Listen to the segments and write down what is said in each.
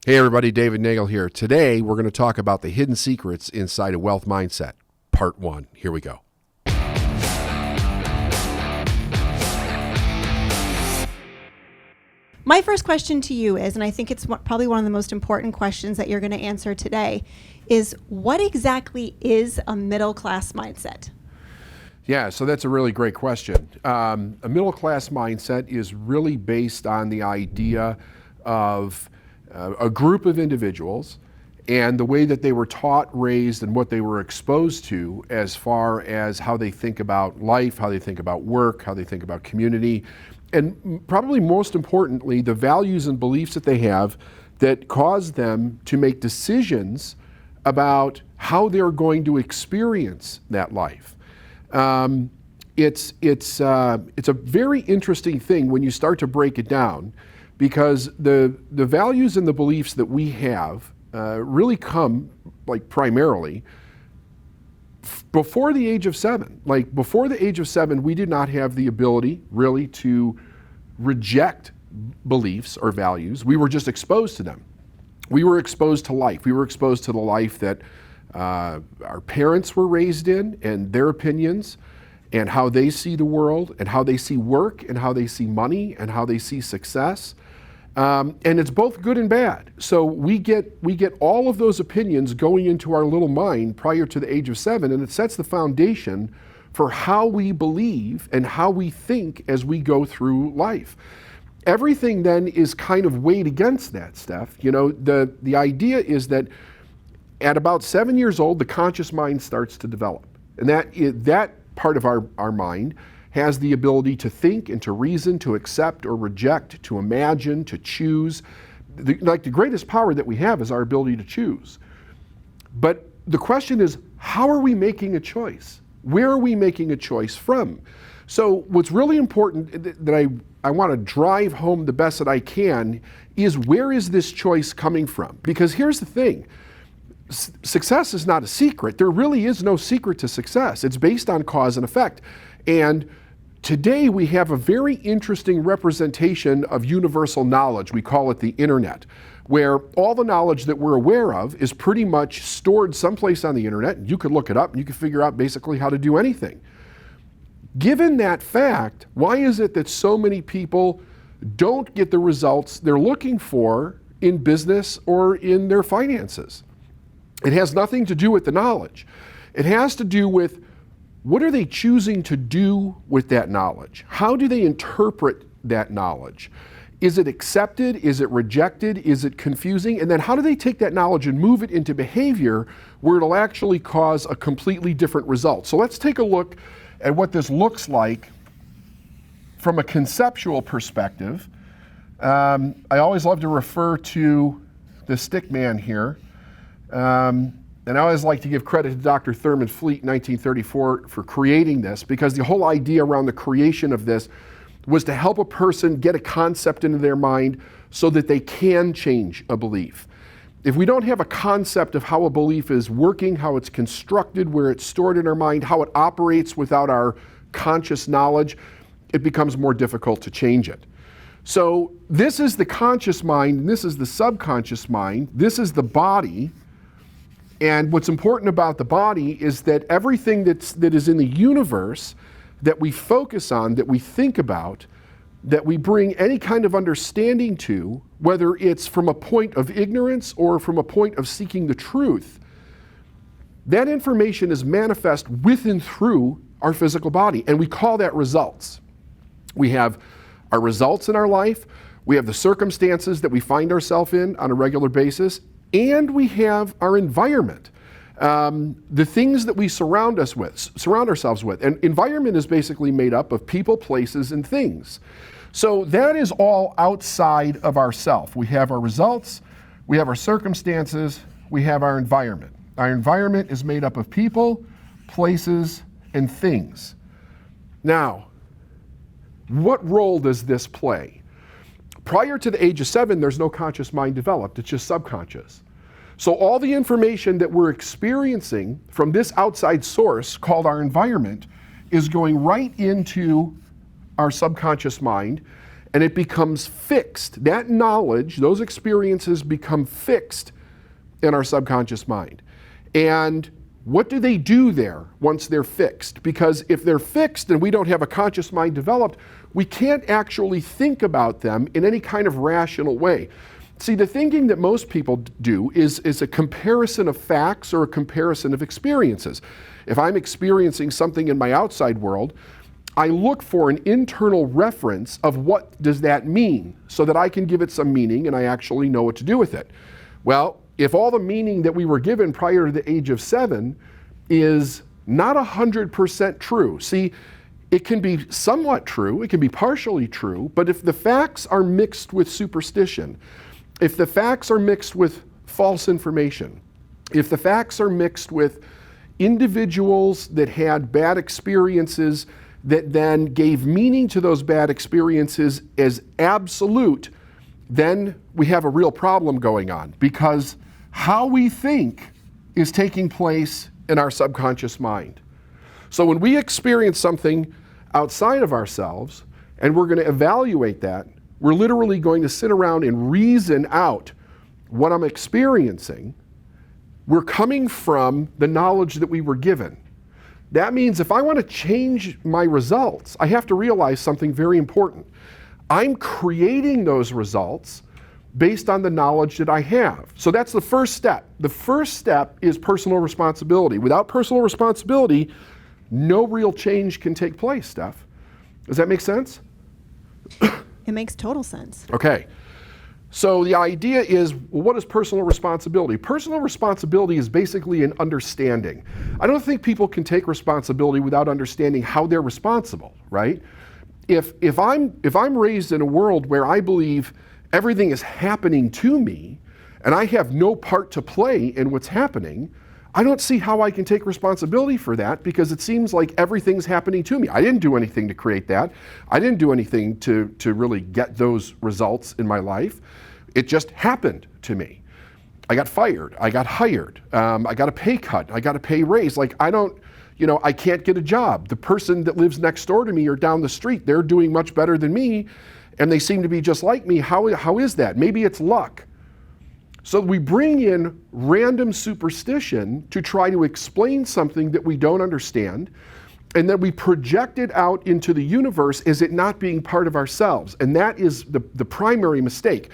Hey everybody, David Nagel here. Today we're going to talk about the hidden secrets inside a wealth mindset. Part 1. Here we go. My first question to you is, and I think it's probably one of the most important questions that you're going to answer today, is what exactly is a middle class mindset? Yeah, so that's a really great question. A middle class mindset is really based on the idea of a group of individuals and the way that they were taught, raised, and what they were exposed to as far as how they think about life, how they think about work, how they think about community, and probably most importantly, the values and beliefs that they have that cause them to make decisions about how they're going to experience that life. It's a very interesting thing when you start to break it down, because the values and the beliefs that we have really come primarily before the age of 7. Like before the age of 7, we did not have the ability really to reject beliefs or values. We were just exposed to them. We were exposed to life. We were exposed to the life that our parents were raised in, and their opinions and how they see the world and how they see work and how they see money and how they see success. And it's both good and bad. So we get all of those opinions going into our little mind prior to the age of 7, and it sets the foundation for how we believe and how we think as we go through life. Everything then is kind of weighed against that, Steph. You know, the idea is that at about 7 years old, the conscious mind starts to develop. And that part of our mind has the ability to think and to reason, to accept or reject, to imagine, to choose. The greatest power that we have is our ability to choose. But the question is, how are we making a choice? Where are we making a choice from? So what's really important that I want to drive home the best that I can is, where is this choice coming from? Because here's the thing. Success is not a secret. There really is no secret to success. It's based on cause and effect. And today we have a very interesting representation of universal knowledge. We call it the internet, where all the knowledge that we're aware of is pretty much stored someplace on the internet. You could look it up and you can figure out basically how to do anything. Given that fact, why is it that so many people don't get the results they're looking for in business or in their finances? It has nothing to do with the knowledge. It has to do with, what are they choosing to do with that knowledge? How do they interpret that knowledge? Is it accepted? Is it rejected? Is it confusing? And then how do they take that knowledge and move it into behavior where it'll actually cause a completely different result? So let's take a look at what this looks like from a conceptual perspective. I always love to refer to the stick man here. And I always like to give credit to Dr. Thurman Fleet in 1934 for creating this, because the whole idea around the creation of this was to help a person get a concept into their mind so that they can change a belief. If we don't have a concept of how a belief is working, how it's constructed, where it's stored in our mind, how it operates without our conscious knowledge, it becomes more difficult to change it. So this is the conscious mind, and this is the subconscious mind. This is the body. And what's important about the body is that everything that is in the universe that we focus on, that we think about, that we bring any kind of understanding to, whether it's from a point of ignorance or from a point of seeking the truth, that information is manifest with and through our physical body. And we call that results. We have our results in our life, we have the circumstances that we find ourselves in on a regular basis, and we have our environment, the things that we surround ourselves with. And environment is basically made up of people, places, and things. So that is all outside of ourself. We have our results, we have our circumstances, we have our environment. Our environment is made up of people, places, and things. Now, what role does this play? Prior to the age of 7, there's no conscious mind developed, it's just subconscious. So all the information that we're experiencing from this outside source called our environment is going right into our subconscious mind, and it becomes fixed. That knowledge, those experiences become fixed in our subconscious mind. And what do they do there once they're fixed? Because if they're fixed and we don't have a conscious mind developed, we can't actually think about them in any kind of rational way. See, the thinking that most people do is a comparison of facts or a comparison of experiences. If I'm experiencing something in my outside world, I look for an internal reference of what does that mean so that I can give it some meaning and I actually know what to do with it. Well, if all the meaning that we were given prior to the age of 7 is not 100% true, see, it can be somewhat true, it can be partially true, but if the facts are mixed with superstition, if the facts are mixed with false information, if the facts are mixed with individuals that had bad experiences that then gave meaning to those bad experiences as absolute, then we have a real problem going on, because how we think is taking place in our subconscious mind. So when we experience something outside of ourselves and we're going to evaluate that, we're literally going to sit around and reason out what I'm experiencing. We're coming from the knowledge that we were given. That means if I want to change my results, I have to realize something very important. I'm creating those results based on the knowledge that I have. So that's the first step. The first step is personal responsibility. Without personal responsibility, no real change can take place, Steph. Does that make sense? It makes total sense. Okay. So the idea is, well, what is personal responsibility? Personal responsibility is basically an understanding. I don't think people can take responsibility without understanding how they're responsible, right? If I'm raised in a world where I believe everything is happening to me and I have no part to play in what's happening, I don't see how I can take responsibility for that, because it seems like everything's happening to me. I didn't do anything to create that. I didn't do anything to really get those results in my life. It just happened to me. I got fired. I got hired. I got a pay cut. I got a pay raise. Like, I can't get a job. The person that lives next door to me or down the street, they're doing much better than me, and they seem to be just like me. How is that? Maybe it's luck. So we bring in random superstition to try to explain something that we don't understand, and then we project it out into the universe as it not being part of ourselves. And that is the primary mistake.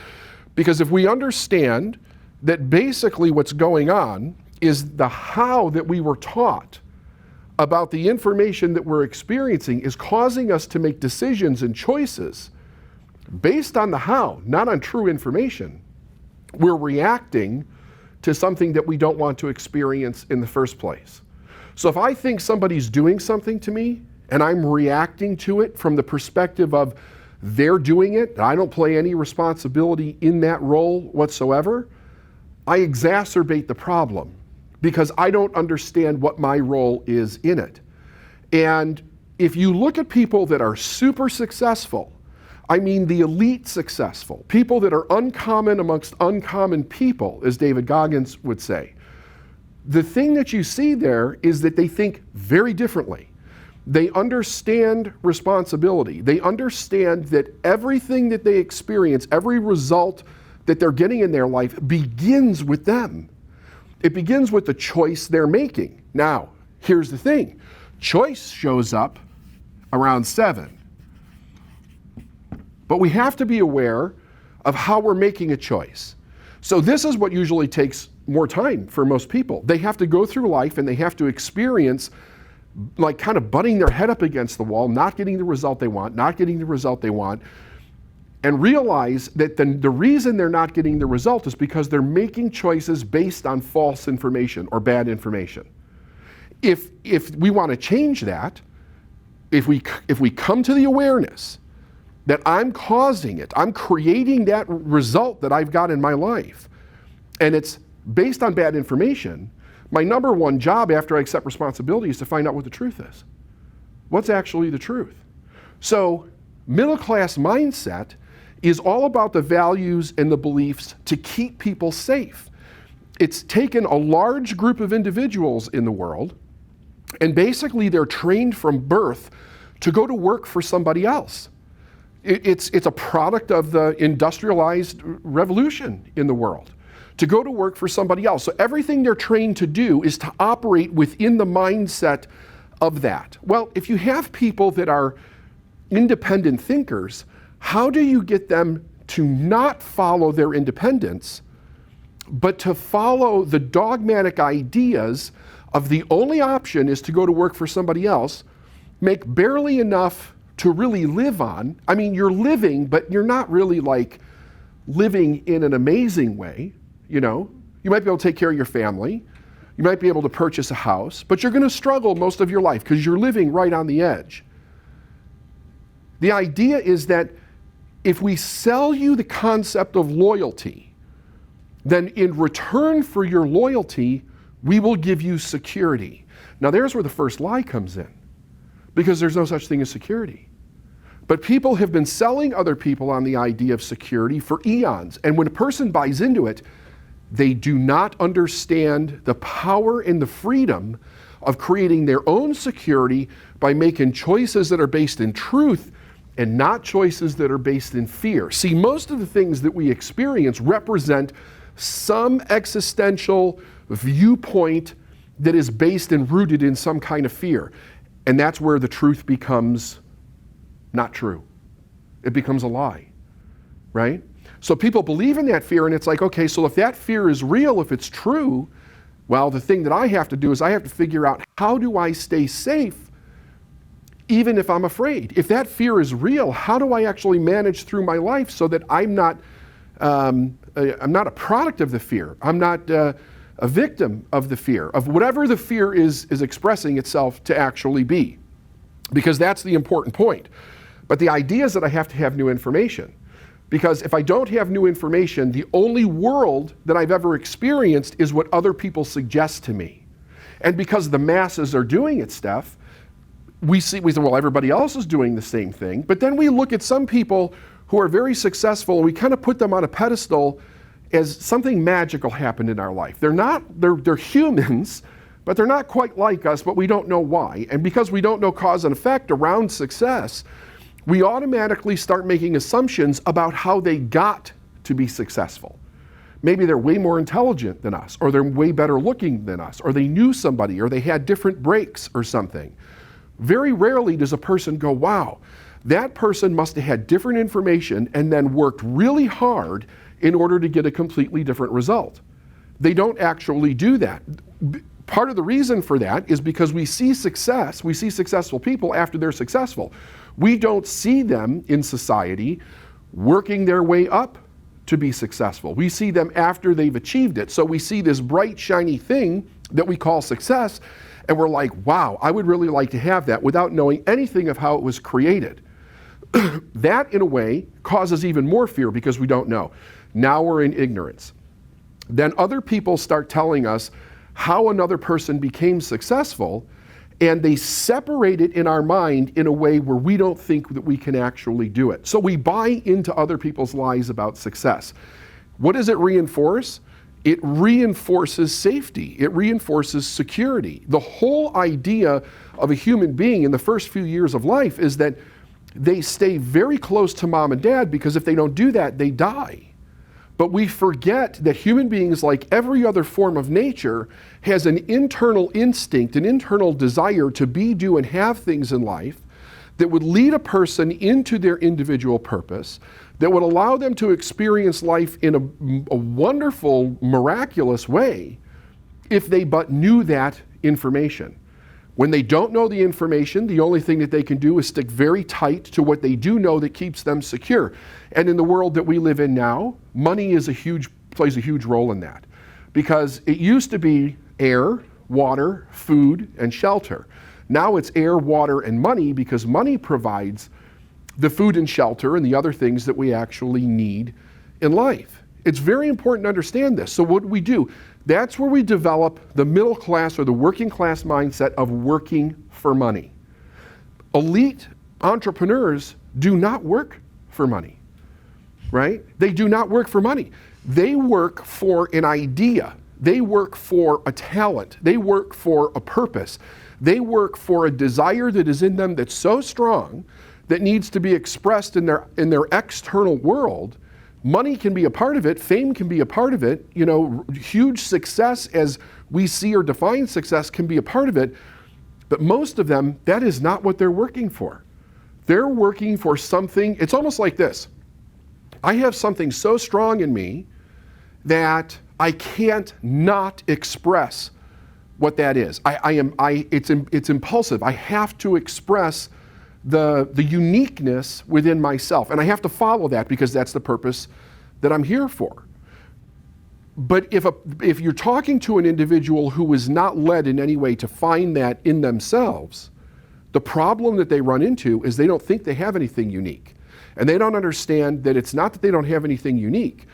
Because if we understand that basically what's going on is the how that we were taught about the information that we're experiencing is causing us to make decisions and choices based on the how, not on true information, we're reacting to something that we don't want to experience in the first place. So if I think somebody's doing something to me and I'm reacting to it from the perspective of they're doing it, and I don't play any responsibility in that role whatsoever, I exacerbate the problem because I don't understand what my role is in it. And if you look at people that are super successful, I mean the elite successful, people that are uncommon amongst uncommon people, as David Goggins would say, the thing that you see there is that they think very differently. They understand responsibility. They understand that everything that they experience, every result that they're getting in their life begins with them. It begins with the choice they're making. Now, here's the thing. Choice shows up around 7. But we have to be aware of how we're making a choice. So this is what usually takes more time for most people. They have to go through life and they have to experience like kind of butting their head up against the wall, not getting the result they want, and realize that the reason they're not getting the result is because they're making choices based on false information or bad information. If we want to change that, if we come to the awareness that I'm causing it, I'm creating that result that I've got in my life, and it's based on bad information, my number one job after I accept responsibility is to find out what the truth is. What's actually the truth? So middle class mindset is all about the values and the beliefs to keep people safe. It's taken a large group of individuals in the world, and basically they're trained from birth to go to work for somebody else. It's a product of the industrialized revolution in the world, to go to work for somebody else. So everything they're trained to do is to operate within the mindset of that. Well, if you have people that are independent thinkers, how do you get them to not follow their independence, but to follow the dogmatic ideas of the only option is to go to work for somebody else, make barely enough to really live on? I mean, you're living, but you're not really like living in an amazing way, you know? You might be able to take care of your family. You might be able to purchase a house, but you're going to struggle most of your life because you're living right on the edge. The idea is that if we sell you the concept of loyalty, then in return for your loyalty, we will give you security. Now there's where the first lie comes in, because there's no such thing as security. But people have been selling other people on the idea of security for eons, and when a person buys into it, they do not understand the power and the freedom of creating their own security by making choices that are based in truth and not choices that are based in fear. See, most of the things that we experience represent some existential viewpoint that is based and rooted in some kind of fear. And that's where the truth becomes not true. It becomes a lie, right? So people believe in that fear, and it's like, okay, so if that fear is real, if it's true, well, the thing that I have to do is I have to figure out, how do I stay safe even if I'm afraid? If that fear is real, how do I actually manage through my life so that I'm not a product of the fear? I'm not a victim of the fear, of whatever the fear is expressing itself to actually be. Because that's the important point. But the idea is that I have to have new information. Because if I don't have new information, the only world that I've ever experienced is what other people suggest to me. And because the masses are doing it, Steph, we say, well, everybody else is doing the same thing. But then we look at some people who are very successful, and we kind of put them on a pedestal as something magical happened in our life. They're humans, but they're not quite like us, but we don't know why. And because we don't know cause and effect around success, we automatically start making assumptions about how they got to be successful. Maybe they're way more intelligent than us, or they're way better looking than us, or they knew somebody, or they had different breaks or something. Very rarely does a person go, wow, that person must have had different information and then worked really hard in order to get a completely different result. They don't actually do that. Part of the reason for that is because we see success, we see successful people after they're successful. We don't see them in society working their way up to be successful. We see them after they've achieved it. So we see this bright, shiny thing that we call success, and we're like, wow, I would really like to have that, without knowing anything of how it was created. That, in a way, causes even more fear because we don't know. Now we're in ignorance. Then other people start telling us how another person became successful, and they separate it in our mind in a way where we don't think that we can actually do it. So we buy into other people's lies about success. What does it reinforce? It reinforces safety. It reinforces security. The whole idea of a human being in the first few years of life is that they stay very close to mom and dad, because if they don't do that, they die. But we forget that human beings, like every other form of nature, has an internal instinct, an internal desire to be, do, and have things in life that would lead a person into their individual purpose, that would allow them to experience life in a wonderful, miraculous way if they but knew that information. When they don't know the information, the only thing that they can do is stick very tight to what they do know that keeps them secure. And in the world that we live in now, money plays a huge role in that. Because it used to be air, water, food, and shelter. Now it's air, water, and money, because money provides the food and shelter and the other things that we actually need in life. It's very important to understand this. So what do we do? That's where we develop the middle class or the working class mindset of working for money. Elite entrepreneurs do not work for money, right? They do not work for money. They work for an idea. They work for a talent. They work for a purpose. They work for a desire that is in them that's so strong that needs to be expressed in their external world, money can be a part of it, fame can be a part of it, huge success as we see or define success can be a part of it, but most of them, that is not what they're working for. They're working for something, it's almost like this. I have something so strong in me that I can't not express what that is. It's impulsive. I have to express the uniqueness within myself, and I have to follow that because that's the purpose that I'm here for. But if you're talking to an individual who is not led in any way to find that in themselves, the problem that they run into is they don't think they have anything unique. And they don't understand that it's not that they don't have anything unique,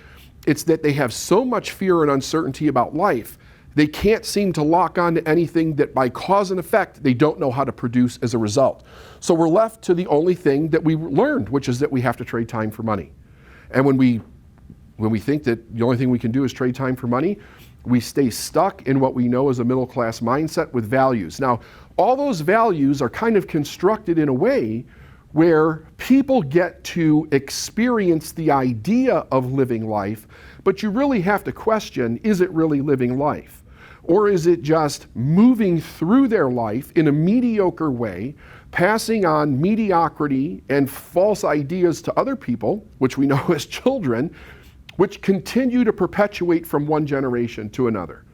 it's that they have so much fear and uncertainty about life, they can't seem to lock on to anything that by cause and effect, they don't know how to produce as a result. So we're left to the only thing that we learned, which is that we have to trade time for money. And when we think that the only thing we can do is trade time for money, we stay stuck in what we know as a middle class mindset with values. Now, all those values are kind of constructed in a way where people get to experience the idea of living life, but you really have to question, is it really living life? Or is it just moving through their life in a mediocre way, passing on mediocrity and false ideas to other people, which we know as children, which continue to perpetuate from one generation to another?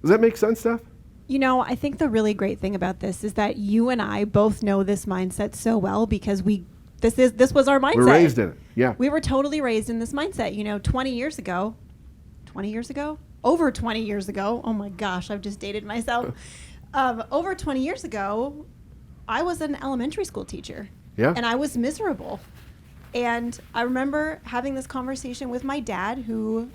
Does that make sense, Steph? I think the really great thing about this is that you and I both know this mindset so well because this was our mindset. We're raised in it, yeah. We were totally raised in this mindset. 20 years ago, over 20 years ago, oh my gosh, I've just dated myself. Over 20 years ago, I was an elementary school teacher. Yeah. And I was miserable. And I remember having this conversation with my dad who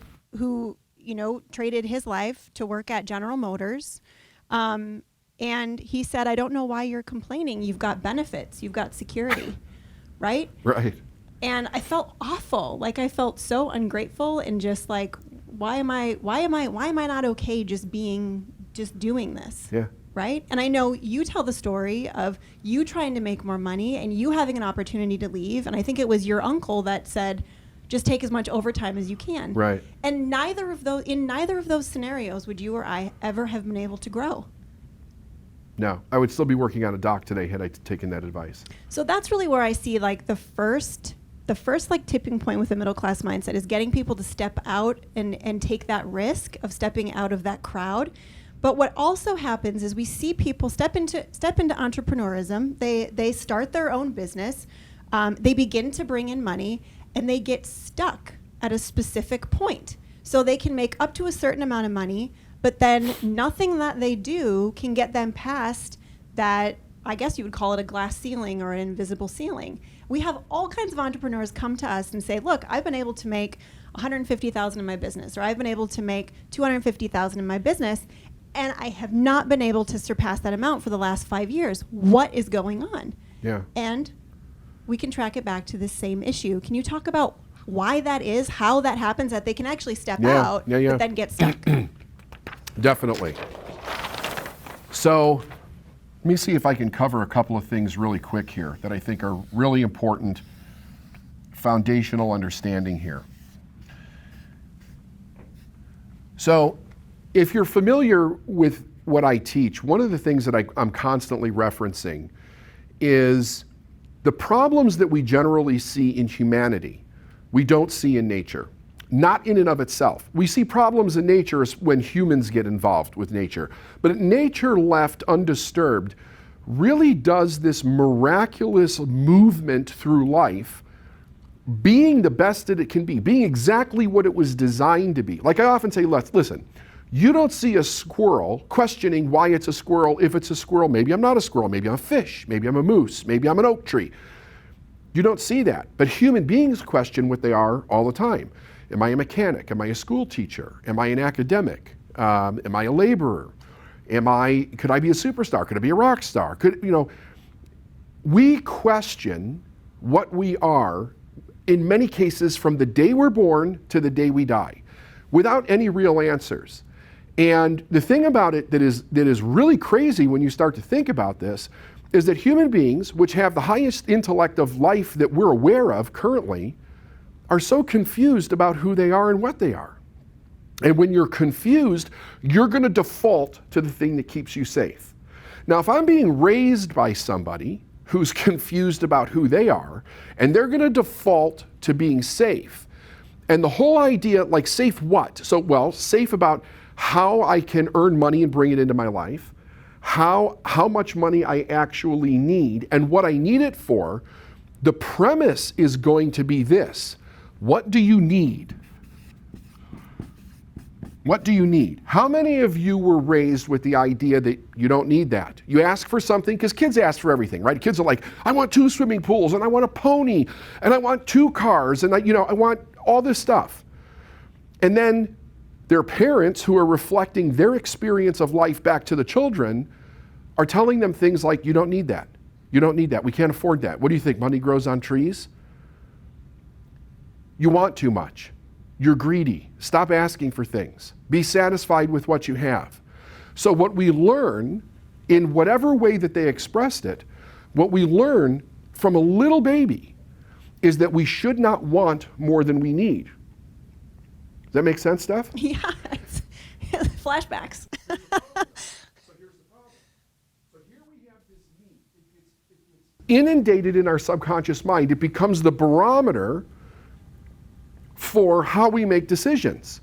traded his life to work at General Motors. And he said, I don't know why you're complaining. You've got benefits. You've got security, right? Right. And I felt awful. Like I felt so ungrateful and just like, why am I not okay just doing this? Yeah. Right? And I know you tell the story of you trying to make more money and you having an opportunity to leave. And I think it was your uncle that said, just take as much overtime as you can. Right. And in neither of those scenarios would you or I ever have been able to grow. No, I would still be working on a dock today had I taken that advice. So that's really where I see like the first like tipping point with the middle class mindset is getting people to step out and take that risk of stepping out of that crowd. But what also happens is we see people step into entrepreneurism. They start their own business. They begin to bring in money, and they get stuck at a specific point. So they can make up to a certain amount of money, but then nothing that they do can get them past that, I guess you would call it a glass ceiling or an invisible ceiling. We have all kinds of entrepreneurs come to us and say, look, I've been able to make $150,000 in my business, or I've been able to make $250,000 in my business, and I have not been able to surpass that amount for the last 5 years. What is going on? Yeah. And we can track it back to the same issue. Can you talk about why that is, how that happens, that they can actually step out, but then get stuck? Definitely. So let me see if I can cover a couple of things really quick here that I think are really important foundational understanding here. So if you're familiar with what I teach, one of the things that I'm constantly referencing is the problems that we generally see in humanity, we don't see in nature. Not in and of itself. We see problems in nature when humans get involved with nature. But nature left undisturbed really does this miraculous movement through life, being the best that it can be, being exactly what it was designed to be. Like I often say, listen, you don't see a squirrel questioning why it's a squirrel. If it's a squirrel, maybe I'm not a squirrel, maybe I'm a fish, maybe I'm a moose, maybe I'm an oak tree. You don't see that. But human beings question what they are all the time. Am I a mechanic? Am I a school teacher? Am I an academic? Am I a laborer? Could I be a superstar? Could I be a rock star? We question what we are in many cases from the day we're born to the day we die without any real answers. And the thing about it that is really crazy when you start to think about this is that human beings, which have the highest intellect of life that we're aware of currently, are so confused about who they are and what they are. And when you're confused, you're going to default to the thing that keeps you safe. Now, if I'm being raised by somebody who's confused about who they are, and they're going to default to being safe, and the whole idea, like safe what? So, well, safe about how I can earn money and bring it into my life, how much money I actually need, and what I need it for. The premise is going to be this: what do you need? What do you need? How many of you were raised with the idea that you don't need that? You ask for something, because kids ask for everything, right? Kids are like, I want 2 swimming pools, and I want a pony, and I want 2 cars, and I want all this stuff. And then their parents, who are reflecting their experience of life back to the children, are telling them things like, you don't need that. You don't need that. We can't afford that. What do you think? Money grows on trees? You want too much. You're greedy. Stop asking for things. Be satisfied with what you have. So what we learn, in whatever way that they expressed it, what we learn from a little baby is that we should not want more than we need. Does that make sense, Steph? Yeah. Flashbacks. So here's the problem. So here we have this need. It's inundated in our subconscious mind. It becomes the barometer for how we make decisions.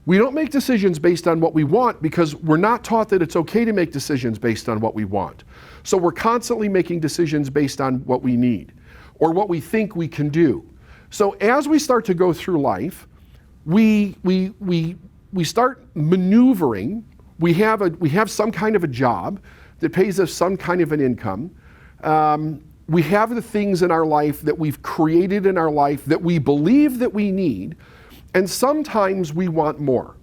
We don't make decisions based on what we want, because we're not taught that it's okay to make decisions based on what we want. So we're constantly making decisions based on what we need or what we think we can do. So as we start to go through life, we start maneuvering. We have some kind of a job that pays us some kind of an income. We have the things in our life that we've created in our life that we believe that we need, and sometimes we want more.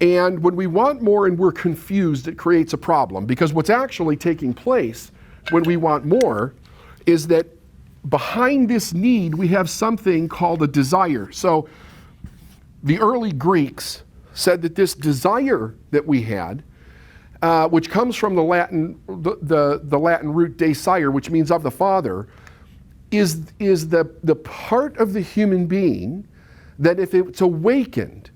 And when we want more and we're confused, it creates a problem, because what's actually taking place when we want more is that behind this need we have something called a desire. So the early Greeks said that this desire that we had, which comes from the Latin root desire, which means of the Father, is the part of the human being that, if it's awakened,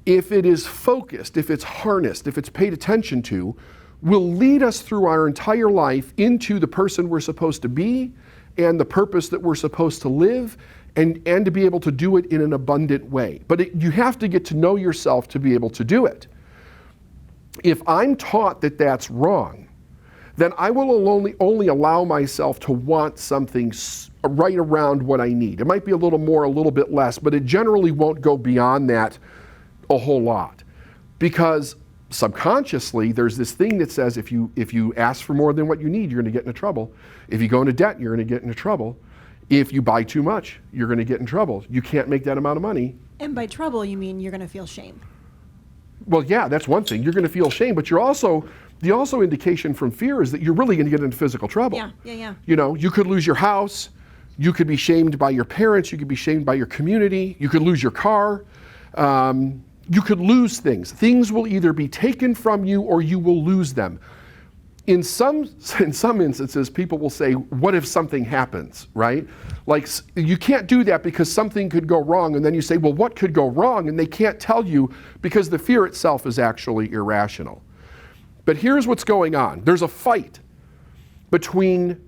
if it is focused, if it's harnessed, if it's paid attention to, will lead us through our entire life into the person we're supposed to be and the purpose that we're supposed to live, and to be able to do it in an abundant way. But you have to get to know yourself to be able to do it. If I'm taught that that's wrong, then I will only allow myself to want something right around what I need. It might be a little more, a little bit less, but it generally won't go beyond that a whole lot. Because subconsciously, there's this thing that says if you ask for more than what you need, you're going to get into trouble. If you go into debt, you're going to get into trouble. If you buy too much, you're going to get in trouble. You can't make that amount of money. And by trouble, you mean you're going to feel shame. Well, yeah, that's one thing. You're going to feel shame, but the indication from fear is that you're really going to get into physical trouble. Yeah. You know, you could lose your house. You could be shamed by your parents. You could be shamed by your community. You could lose your car. You could lose things. Things will either be taken from you or you will lose them. In some instances, people will say, what if something happens, right? Like, you can't do that because something could go wrong. And then you say, well, what could go wrong? And they can't tell you, because the fear itself is actually irrational. But here's what's going on. There's a fight between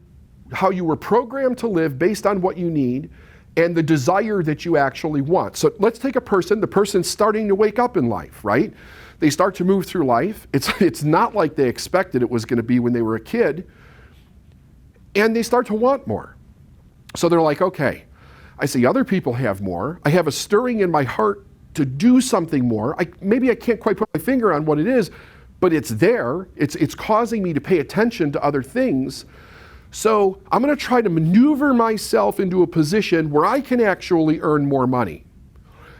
how you were programmed to live based on what you need and the desire that you actually want. So let's take the person's starting to wake up in life, right? They start to move through life. It's not like they expected it was going to be when they were a kid. And they start to want more. So they're like, okay, I see other people have more. I have a stirring in my heart to do something more. Maybe I can't quite put my finger on what it is, but it's there. It's causing me to pay attention to other things. So I'm going to try to maneuver myself into a position where I can actually earn more money.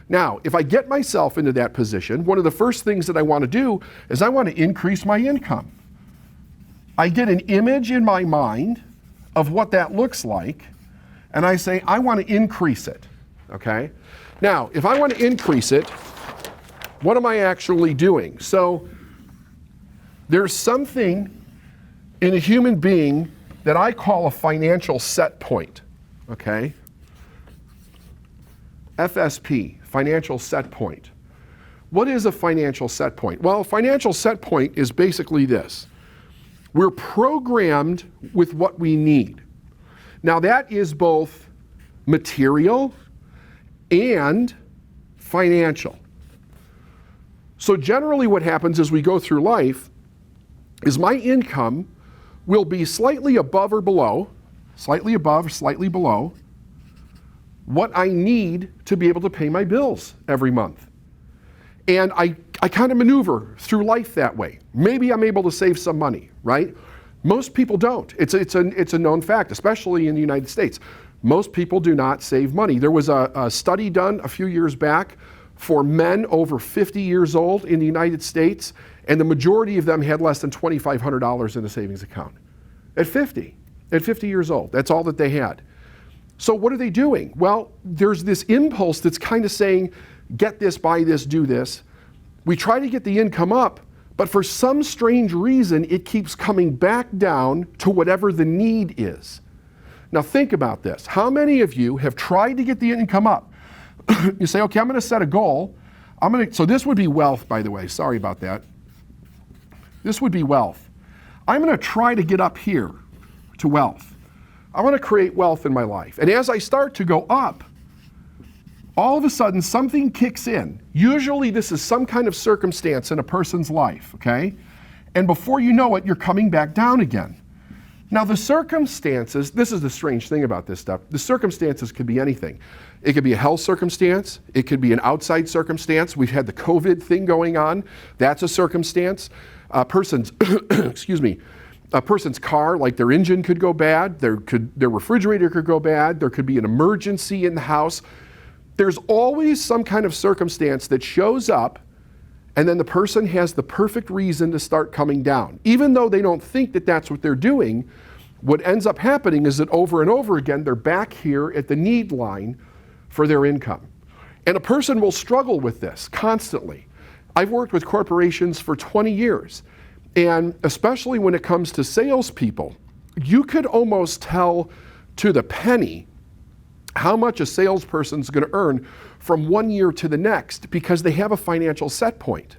Now, if I get myself into that position, one of the first things that I want to do is I want to increase my income. I get an image in my mind of what that looks like, and I say, I want to increase it, okay? Now, if I want to increase it, what am I actually doing? So there's something in a human being that I call a financial set point, okay? FSP, financial set point. What is a financial set point? Well, a financial set point is basically this. We're programmed with what we need. Now that is both material and financial. So generally what happens as we go through life is my income will be slightly above or below, slightly above, slightly below, what I need to be able to pay my bills every month. And I kind of maneuver through life that way. Maybe I'm able to save some money, right? Most people don't. It's a known fact, especially in the United States. Most people do not save money. There was a study done a few years back for men over 50 years old in the United States, and the majority of them had less than $2,500 in a savings account. At 50 years old, that's all that they had. So what are they doing? Well, there's this impulse that's kind of saying, get this, buy this, do this. We try to get the income up, but for some strange reason, it keeps coming back down to whatever the need is. Now think about this. How many of you have tried to get the income up? You say, okay, I'm going to set a goal. So this would be wealth, by the way. Sorry about that. This would be wealth. I'm going to try to get up here to wealth. I want to create wealth in my life. And as I start to go up, all of a sudden something kicks in. Usually this is some kind of circumstance in a person's life, okay? And before you know it, you're coming back down again. Now the circumstances, this is the strange thing about this stuff, the circumstances could be anything. It could be a health circumstance, it could be an outside circumstance. We've had the COVID thing going on, that's a circumstance. A person's, excuse me, a person's car, like their engine could go bad, their refrigerator could go bad, there could be an emergency in the house. There's always some kind of circumstance that shows up, and then the person has the perfect reason to start coming down. Even though they don't think that that's what they're doing, what ends up happening is that over and over again, they're back here at the need line for their income. And a person will struggle with this constantly. I've worked with corporations for 20 years, and especially when it comes to salespeople, you could almost tell to the penny how much a salesperson's going to earn from one year to the next because they have a financial set point.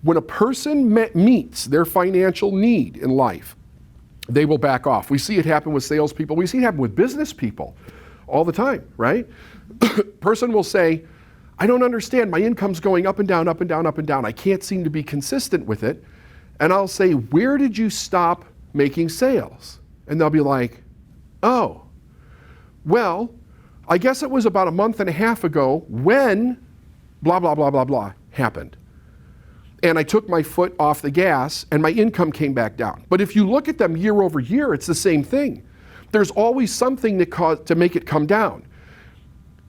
When a person meets their financial need in life, they will back off. We see it happen with salespeople. We see it happen with business people all the time, right? Person will say, I don't understand. My income's going up and down, up and down, up and down. I can't seem to be consistent with it. And I'll say, where did you stop making sales? And they'll be like, oh, well, I guess it was about a month and a half ago when blah, blah, blah, blah, blah happened. And I took my foot off the gas and my income came back down. But if you look at them year over year, it's the same thing. There's always something to make it come down.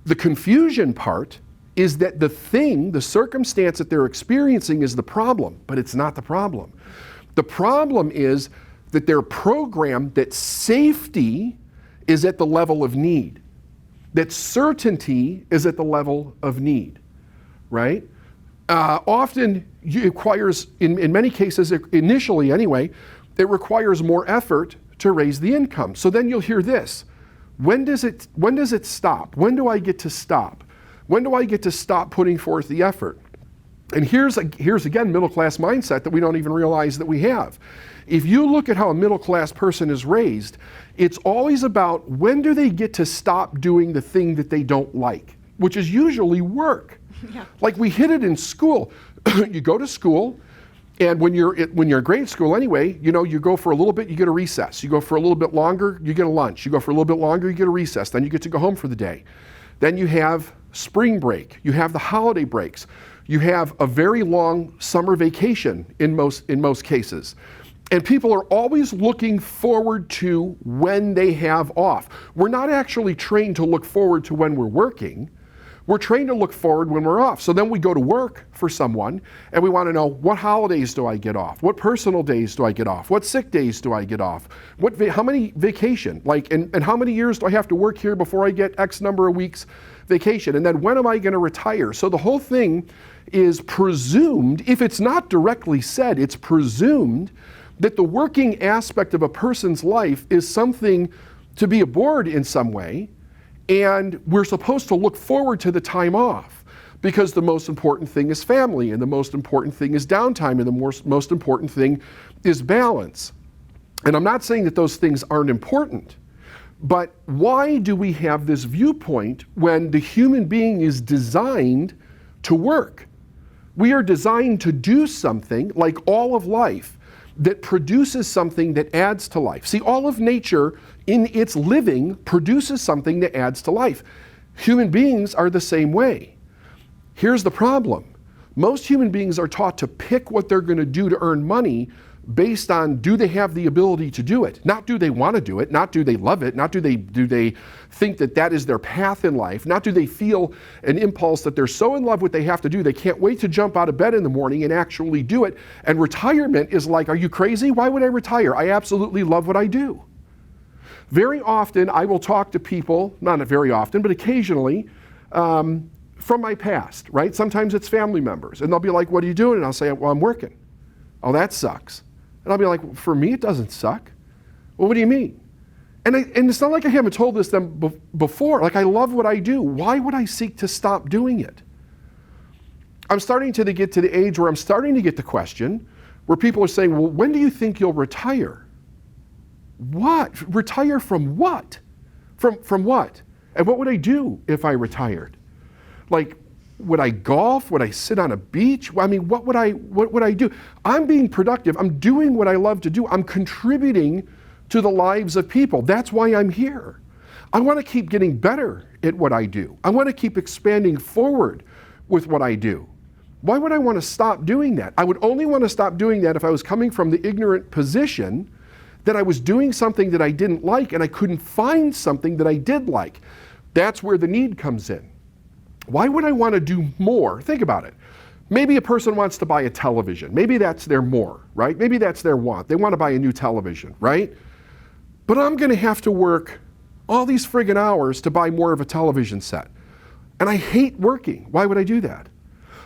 The confusion part is that the circumstance that they're experiencing is the problem, but it's not the problem. The problem is that they're programmed that safety is at the level of need, that certainty is at the level of need, right? Often it requires, in many cases, initially anyway, it requires more effort to raise the income. So then you'll hear this, when does it stop? When do I get to stop? When do I get to stop putting forth the effort? And here's again middle-class mindset that we don't even realize that we have. If you look at how a middle-class person is raised, it's always about when do they get to stop doing the thing that they don't like, which is usually work. Yeah. Like we hit it in school. You go to school, and when you're in grade school anyway, you go for a little bit, you get a recess. You go for a little bit longer, you get a lunch. You go for a little bit longer, you get a recess. Then you get to go home for the day. Then you have spring break. You have the holiday breaks. You have a very long summer vacation in most cases. And people are always looking forward to when they have off. We're not actually trained to look forward to when we're working. We're trained to look forward when we're off. So then we go to work for someone and we want to know, what holidays do I get off? What personal days do I get off? What sick days do I get off? How many vacation? And how many years do I have to work here before I get X number of weeks vacation? And then when am I going to retire? So the whole thing is presumed, if it's not directly said, it's presumed that the working aspect of a person's life is something to be aboard in some way, and we're supposed to look forward to the time off because the most important thing is family, and the most important thing is downtime, and the most important thing is balance. And I'm not saying that those things aren't important, but why do we have this viewpoint when the human being is designed to work? We are designed to do something, like all of life, that produces something that adds to life. See, all of nature in its living produces something that adds to life. Human beings are the same way. Here's the problem. Most human beings are taught to pick what they're going to do to earn money based on, do they have the ability to do it? Not do they want to do it, not do they love it, not do they think that that is their path in life, not do they feel an impulse that they're so in love with what they have to do, they can't wait to jump out of bed in the morning and actually do it. And retirement is like, are you crazy? Why would I retire? I absolutely love what I do. Very often I will talk to people, not very often, but occasionally, from my past, right? Sometimes it's family members, and they'll be like, what are you doing? And I'll say, well, I'm working. Oh, that sucks. And I'll be like, for me, it doesn't suck. Well, what do you mean? And it's not like I haven't told this them before. Like, I love what I do. Why would I seek to stop doing it? I'm starting to get to the age where I'm starting to get the question where people are saying, well, when do you think you'll retire? What? Retire from what? From what? And what would I do if I retired? Like, would I golf? Would I sit on a beach? I mean, what would I do? I'm being productive. I'm doing what I love to do. I'm contributing to the lives of people. That's why I'm here. I want to keep getting better at what I do. I want to keep expanding forward with what I do. Why would I want to stop doing that? I would only want to stop doing that if I was coming from the ignorant position that I was doing something that I didn't like and I couldn't find something that I did like. That's where the need comes in. Why would I want to do more? Think about it. Maybe a person wants to buy a television. Maybe that's their more, right? Maybe that's their want. They want to buy a new television, right? But I'm going to have to work all these friggin' hours to buy more of a television set. And I hate working. Why would I do that?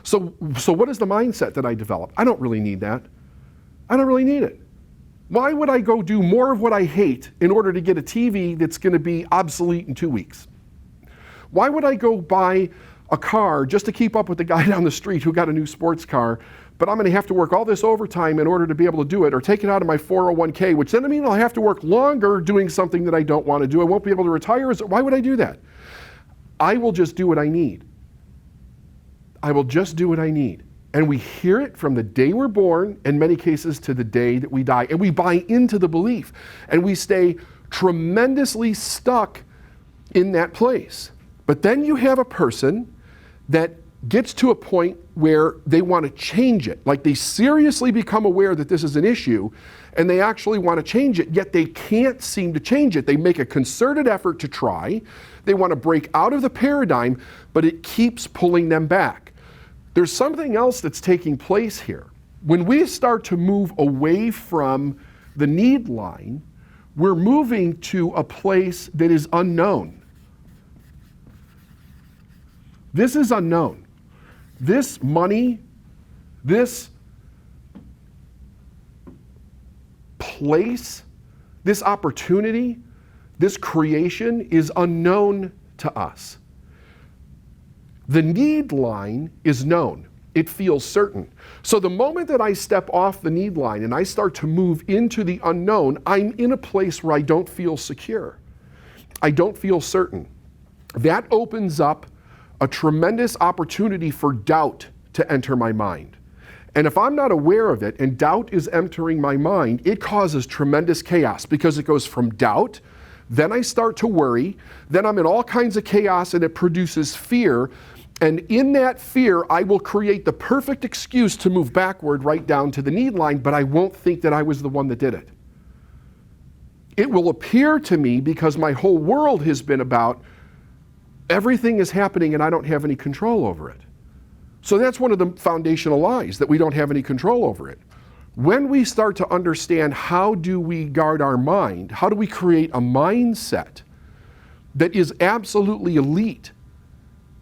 So what is the mindset that I develop? I don't really need that. I don't really need it. Why would I go do more of what I hate in order to get a TV that's going to be obsolete in 2 weeks? Why would I go buy a car just to keep up with the guy down the street who got a new sports car, but I'm going to have to work all this overtime in order to be able to do it, or take it out of my 401k, which then means I'll have to work longer doing something that I don't want to do. I won't be able to retire. Why would I do that? I will just do what I need. I will just do what I need. And we hear it from the day we're born, in many cases to the day that we die. And we buy into the belief. And we stay tremendously stuck in that place. But then you have a person that gets to a point where they want to change it. Like, they seriously become aware that this is an issue and they actually want to change it, yet they can't seem to change it. They make a concerted effort to try. They want to break out of the paradigm, but it keeps pulling them back. There's something else that's taking place here. When we start to move away from the need line, we're moving to a place that is unknown. This is unknown. This money, this place, this opportunity, this creation is unknown to us. The need line is known. It feels certain. So the moment that I step off the need line and I start to move into the unknown, I'm in a place where I don't feel secure. I don't feel certain. That opens up a tremendous opportunity for doubt to enter my mind. And if I'm not aware of it and doubt is entering my mind, it causes tremendous chaos because it goes from doubt, then I start to worry, then I'm in all kinds of chaos and it produces fear. And in that fear, I will create the perfect excuse to move backward right down to the need line, but I won't think that I was the one that did it. It will appear to me, because my whole world has been about everything is happening and I don't have any control over it. So that's one of the foundational lies, that we don't have any control over it. When we start to understand how do we guard our mind, how do we create a mindset that is absolutely elite,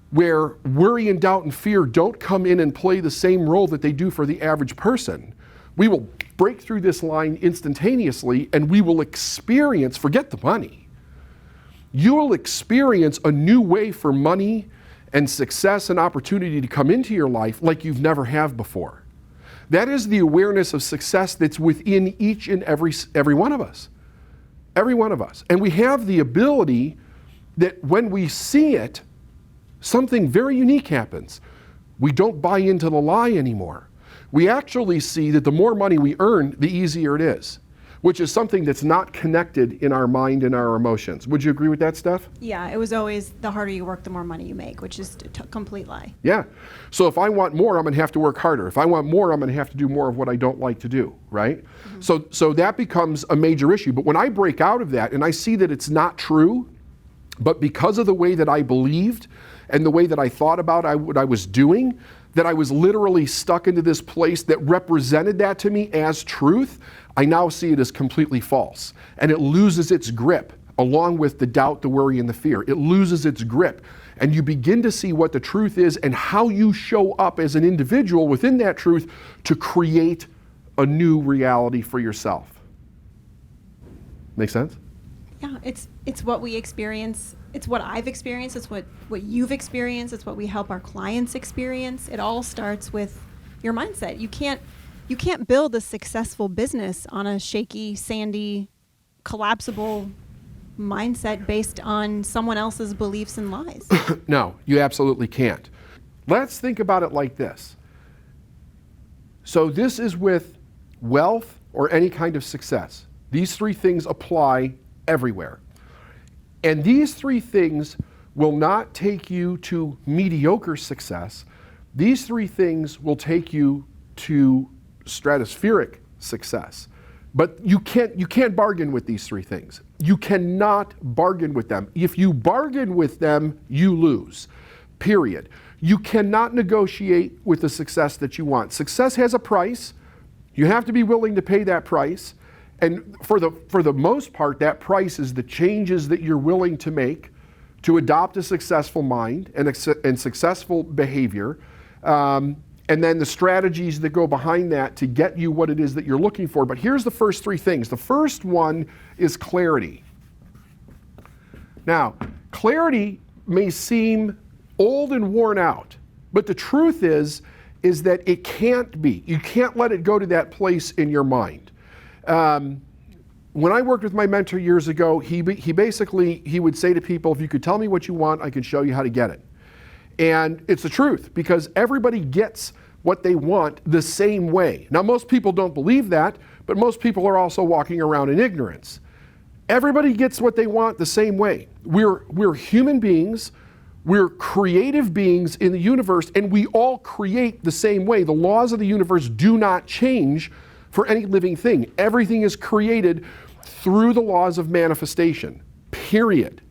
where worry and doubt and fear don't come in and play the same role that they do for the average person, we will break through this line instantaneously and we will experience, forget the money, you will experience a new way for money and success and opportunity to come into your life like you've never have before. That is the awareness of success that's within each and every one of us. Every one of us. And we have the ability that when we see it, something very unique happens. We don't buy into the lie anymore. We actually see that the more money we earn, the easier it is, which is something that's not connected in our mind and our emotions. Would you agree with that, Steph? Yeah, it was always the harder you work, the more money you make, which is a complete lie. Yeah. So if I want more, I'm going to have to work harder. If I want more, I'm going to have to do more of what I don't like to do, right? Mm-hmm. So that becomes a major issue. But when I break out of that and I see that it's not true, but because of the way that I believed and the way that I thought about what I was doing, that I was literally stuck into this place that represented that to me as truth, I now see it as completely false. And it loses its grip, along with the doubt, the worry, and the fear. It loses its grip. And you begin to see what the truth is and how you show up as an individual within that truth to create a new reality for yourself. Make sense? Yeah, it's what we experience. It's what I've experienced. It's what you've experienced. It's what we help our clients experience. It all starts with your mindset. You can't build a successful business on a shaky, sandy, collapsible mindset based on someone else's beliefs and lies. No, you absolutely can't. Let's think about it like this. So this is with wealth or any kind of success. These three things apply everywhere. And these three things will not take you to mediocre success. These three things will take you to stratospheric success. But you can't bargain with these three things. You cannot bargain with them. If you bargain with them, you lose. Period. You cannot negotiate with the success that you want. Success has a price. You have to be willing to pay that price. And for the most part, that price is the changes that you're willing to make to adopt a successful mind and successful behavior, and then the strategies that go behind that to get you what it is that you're looking for. But here's the first three things. The first one is clarity. Now, clarity may seem old and worn out, but the truth is that it can't be. You can't let it go to that place in your mind. When I worked with my mentor years ago, he would say to people, if you could tell me what you want, I can show you how to get it. And it's the truth, because everybody gets what they want the same way. Now, most people don't believe that, but most people are also walking around in ignorance. Everybody gets what they want the same way. We're human beings. We're creative beings in the universe, and we all create the same way. The laws of the universe do not change for any living thing. Everything is created through the laws of manifestation, period.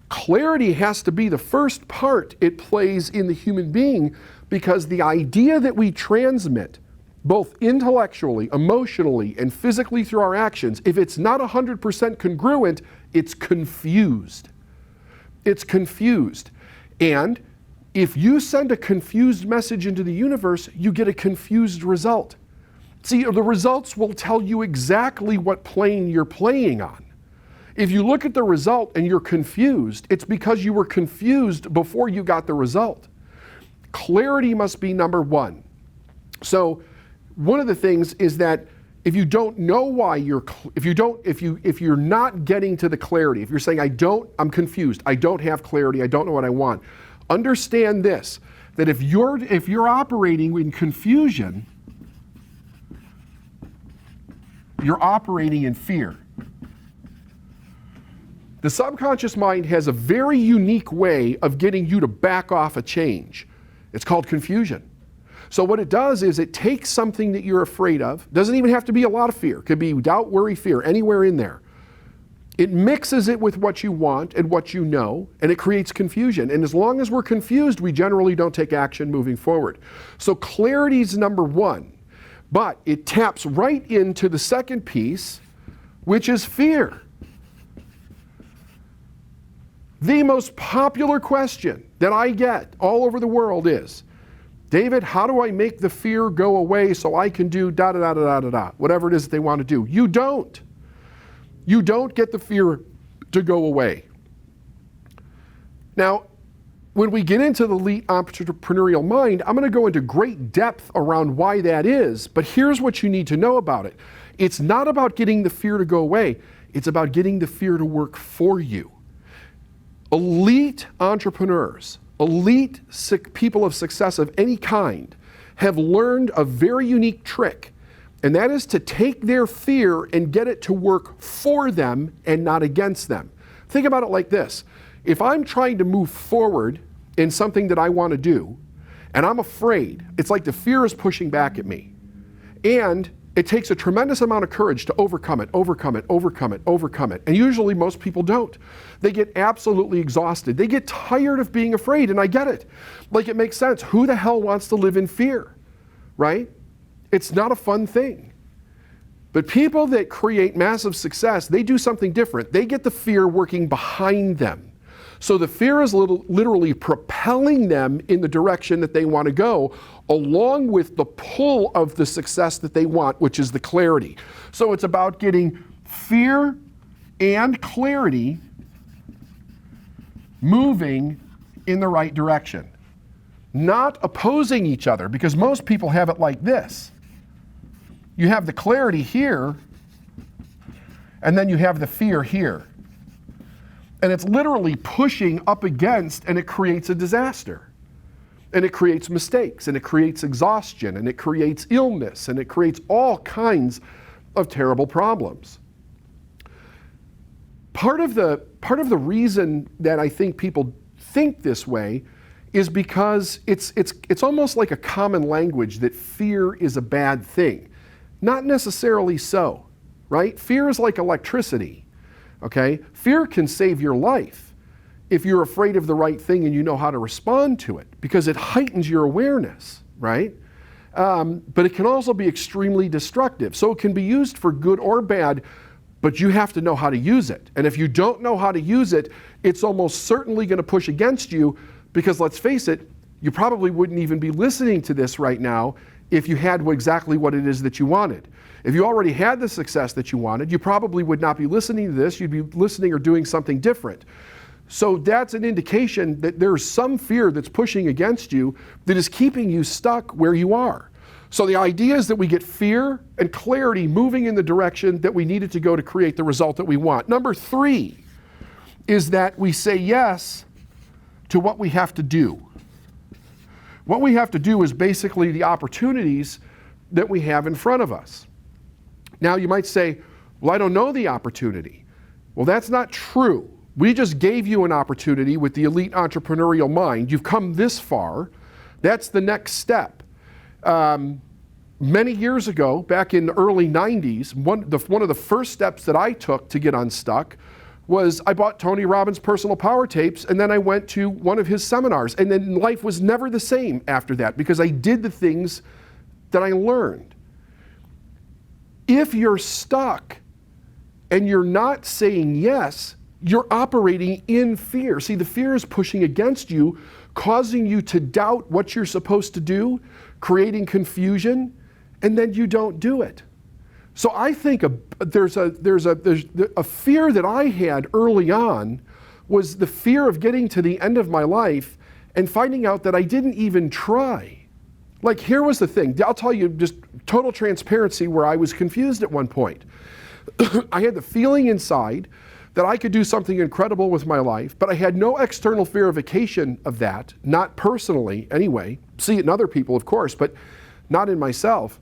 Clarity has to be the first part it plays in the human being, because the idea that we transmit, both intellectually, emotionally, and physically through our actions, if it's not 100% congruent, it's confused. It's confused. And if you send a confused message into the universe, you get a confused result. See, the results will tell you exactly what plane you're playing on. If you look at the result and you're confused, it's because you were confused before you got the result. Clarity must be number one. So one of the things is that if you don't know why if you're not getting to the clarity, if you're saying, I'm confused, I don't have clarity, I don't know what I want, understand this, that if you're operating in confusion, you're operating in fear. The subconscious mind has a very unique way of getting you to back off a change. It's called confusion. So what it does is it takes something that you're afraid of, doesn't even have to be a lot of fear, could be doubt, worry, fear, anywhere in there. It mixes it with what you want and what you know, and it creates confusion. And as long as we're confused, we generally don't take action moving forward. So clarity is number one, but it taps right into the second piece, which is fear. The most popular question that I get all over the world is, David, how do I make the fear go away so I can do da da da da da da, whatever it is that they want to do? You don't. You don't get the fear to go away. Now, when we get into the elite entrepreneurial mind, I'm going to go into great depth around why that is, but here's what you need to know about it. It's not about getting the fear to go away. It's about getting the fear to work for you. Elite entrepreneurs, elite people of success of any kind have learned a very unique trick, and that is to take their fear and get it to work for them and not against them. Think about it like this. If I'm trying to move forward in something that I want to do, and I'm afraid, it's like the fear is pushing back at me. And it takes a tremendous amount of courage to overcome it. And usually most people don't. They get absolutely exhausted. They get tired of being afraid, and I get it. Like, it makes sense. Who the hell wants to live in fear, right? It's not a fun thing. But people that create massive success, they do something different. They get the fear working behind them. So the fear is literally propelling them in the direction that they want to go, along with the pull of the success that they want, which is the clarity. So it's about getting fear and clarity moving in the right direction, not opposing each other, because most people have it like this. You have the clarity here, and then you have the fear here. And it's literally pushing up against, and it creates a disaster. And it creates mistakes, and it creates exhaustion, and it creates illness, and it creates all kinds of terrible problems. Part of the reason that I think people think this way is because it's almost like a common language that fear is a bad thing. Not necessarily so, right? Fear is like electricity. Okay? Fear can save your life if you're afraid of the right thing and you know how to respond to it, because it heightens your awareness, right? But it can also be extremely destructive. So it can be used for good or bad, but you have to know how to use it. And if you don't know how to use it, it's almost certainly going to push against you, because let's face it, you probably wouldn't even be listening to this right now if you had exactly what it is that you wanted. If you already had the success that you wanted, you probably would not be listening to this. You'd be listening or doing something different. So that's an indication that there's some fear that's pushing against you that is keeping you stuck where you are. So the idea is that we get fear and clarity moving in the direction that we needed to go to create the result that we want. Number 3 is that we say yes to what we have to do. What we have to do is basically the opportunities that we have in front of us. Now you might say, well, I don't know the opportunity. Well, that's not true. We just gave you an opportunity with the elite entrepreneurial mind. You've come this far. That's the next step. Many years ago, back in the early 90s, one of the first steps that I took to get unstuck was I bought Tony Robbins' personal power tapes, and then I went to one of his seminars. And then life was never the same after that, because I did the things that I learned. If you're stuck and you're not saying yes, you're operating in fear. See, the fear is pushing against you, causing you to doubt what you're supposed to do, creating confusion, and then you don't do it. So I think there's a fear that I had early on was the fear of getting to the end of my life and finding out that I didn't even try. Like, here was the thing. I'll tell you just total transparency where I was confused at one point. I had the feeling inside that I could do something incredible with my life, but I had no external verification of that, not personally anyway. See it in other people, of course, but not in myself.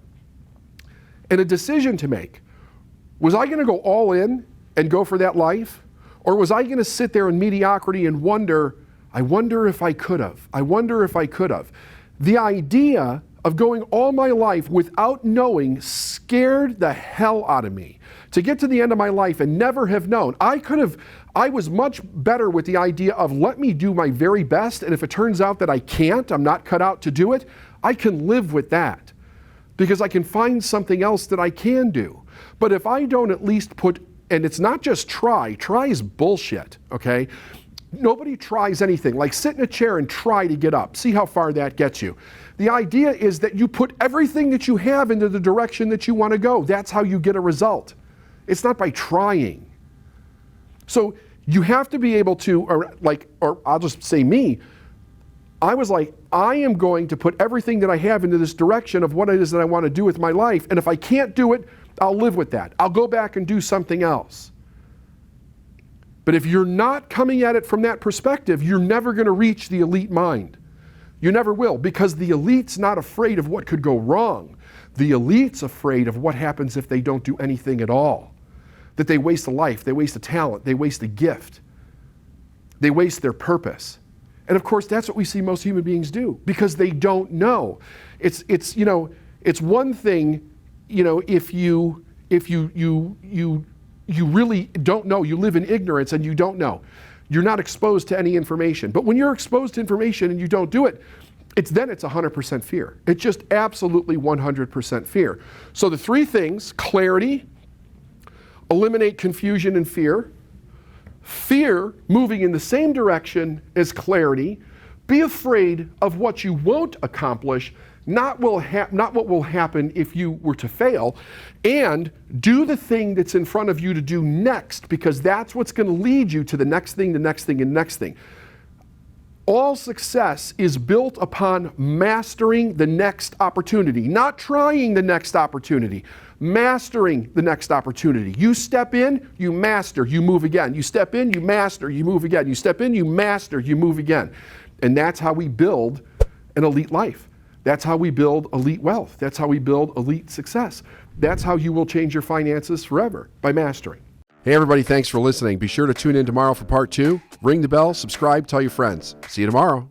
And a decision to make. Was I going to go all in and go for that life? Or was I going to sit there in mediocrity and wonder, I wonder if I could have. I wonder if I could have. The idea of going all my life without knowing scared the hell out of me. To get to the end of my life and never have known. I was much better with the idea of let me do my very best, and if it turns out that I can't, I'm not cut out to do it, I can live with that. Because I can find something else that I can do. But if I don't at least put, and it's not just try is bullshit, okay? Nobody tries anything. Like sit in a chair and try to get up. See how far that gets you. The idea is that you put everything that you have into the direction that you want to go. That's how you get a result. It's not by trying. So you have to be able to, or I'll just say me, I was like, I am going to put everything that I have into this direction of what it is that I want to do with my life. And if I can't do it, I'll live with that. I'll go back and do something else. But if you're not coming at it from that perspective, you're never going to reach the elite mind. You never will, because the elite's not afraid of what could go wrong. The elite's afraid of what happens if they don't do anything at all. That they waste a life, they waste a talent, they waste a gift. They waste their purpose. And of course, that's what we see most human beings do, because they don't know. It's one thing, if you really don't know, you live in ignorance and you don't know. You're not exposed to any information. But when you're exposed to information and you don't do it, it's 100% fear. It's just absolutely 100% fear. So the three things: clarity, eliminate confusion and fear. Fear, moving in the same direction as clarity. Be afraid of what you won't accomplish, not what will happen if you were to fail. And do the thing that's in front of you to do next, because that's what's going to lead you to the next thing, the next thing, and next thing. All success is built upon mastering the next opportunity, not trying the next opportunity. Mastering the next opportunity. You step in, you master, you move again. You step in, you master, you move again. You step in, you master, you move again. And that's how we build an elite life. That's how we build elite wealth. That's how we build elite success. That's how you will change your finances forever, by mastering. Hey everybody, thanks for listening. Be sure to tune in tomorrow for part 2. Ring the bell, subscribe, tell your friends. See you tomorrow.